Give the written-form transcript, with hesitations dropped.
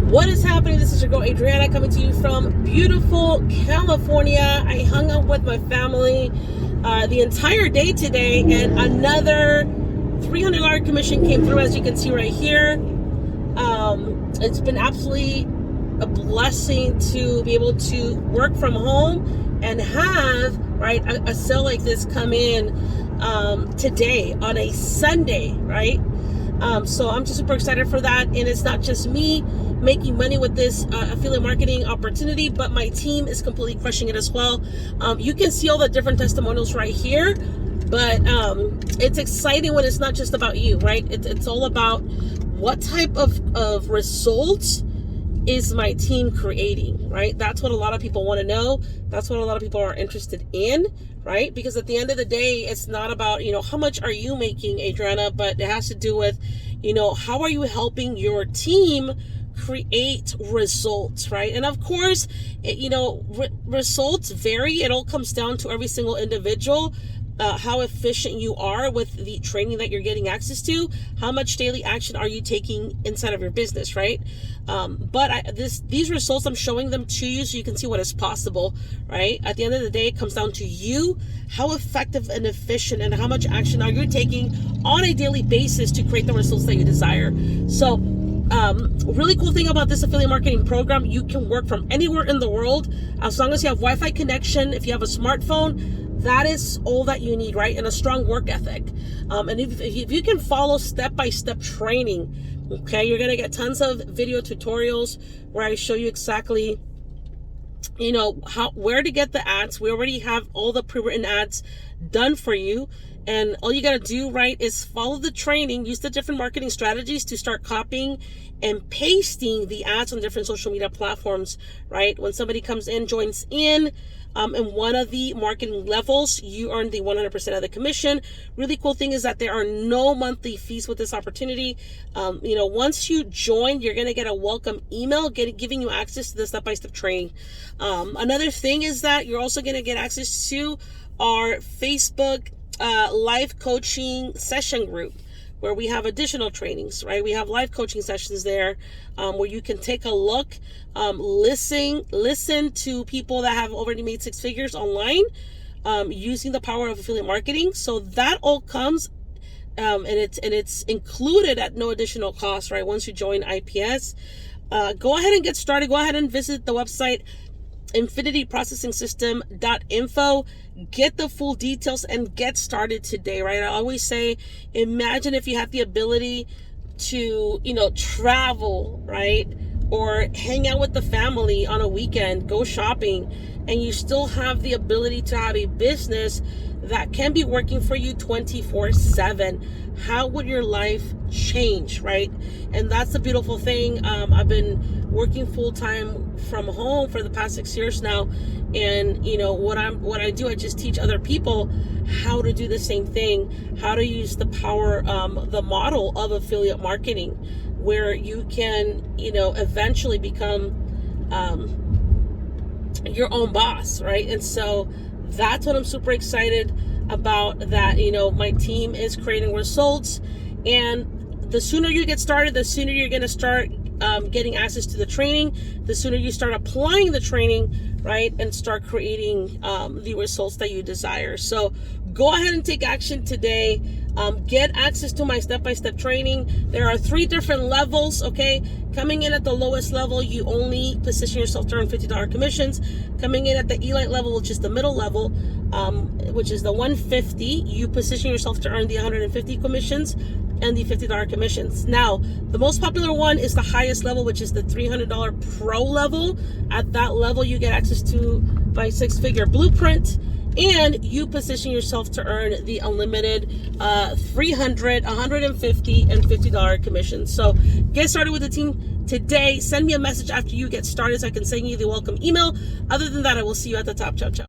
What is happening? This is your girl Adriana coming to you from beautiful California. I hung out with my family the entire day today, and another $300 commission came through, as you can see right here. It's been absolutely a blessing to be able to work from home and have a sale like this come in today on a Sunday, right? So I'm just super excited for that. And it's not just me making money with this affiliate marketing opportunity, but my team is completely crushing it as well. You can see all the different testimonials right here, but it's exciting when it's not just about you, right? It's all about what type of results is my team creating, right? That's what a lot of people want to know. That's what a lot of people are interested in, right? Because at the end of the day, it's not about, how much are you making, Adriana, but it has to do with, how are you helping your team create results, right? And of course, results vary. It all comes down to every single individual. How efficient you are with the training that you're getting access to, how much daily action are you taking inside of your business, right? But these results, I'm showing them to you so you can see what is possible, right? At the end of the day, it comes down to you, how effective and efficient and how much action are you taking on a daily basis to create the results that you desire. So really cool thing about this affiliate marketing program, you can work from anywhere in the world as long as you have Wi-Fi connection. If you have a smartphone, that is all that you need, right? And a strong work ethic. And if you can follow step-by-step training, okay, you're going to get tons of video tutorials where I show you exactly, where to get the ads. We already have all the pre-written ads done for you. And all you got to do, right, is follow the training, use the different marketing strategies to start copying and pasting the ads on different social media platforms, right? When somebody comes in, joins in one of the marketing levels, you earn the 100% of the commission. Really cool thing is that there are no monthly fees with this opportunity. Once you join, you're going to get a welcome email giving you access to the step-by-step training. Another thing is that you're also going to get access to our Facebook live coaching session group, where we have additional trainings, right? We have live coaching sessions there where you can take a look, listen to people that have already made six figures online using the power of affiliate marketing. So that all comes and it's included at no additional cost, right? Once you join IPS, go ahead and get started. Go ahead and visit the website infinityprocessingsystem.info. Get the full details and get started today, right? I always say, imagine if you had the ability to, travel, right? Or hang out with the family on a weekend, go shopping, and you still have the ability to have a business that can be working for you 24/7. How would your life change, right? And that's the beautiful thing. I've been working full-time from home for the past 6 years now, and what I do, I just teach other people how to do the same thing, how to use the power, the model of affiliate marketing, where you can eventually become your own boss, right? And so that's what I'm super excited about, that my team is creating results. And the sooner you get started, the sooner you're going to start getting access to the training, the sooner you start applying the training, right, and start creating the results that you desire. So go ahead and take action today. Get access to my step-by-step training. There are 3 different levels, okay? Coming in at the lowest level, you only position yourself to earn $50 commissions. Coming in at the Elite level, which is the middle level, which is the 150, you position yourself to earn the 150 commissions and the $50 commissions. Now, the most popular one is the highest level, which is the $300 pro level. At that level, you get access to my 6-figure blueprint, and you position yourself to earn the unlimited $300, $150, and $50 commissions. So get started with the team today. Send me a message after you get started so I can send you the welcome email. Other than that, I will see you at the top. Ciao, ciao.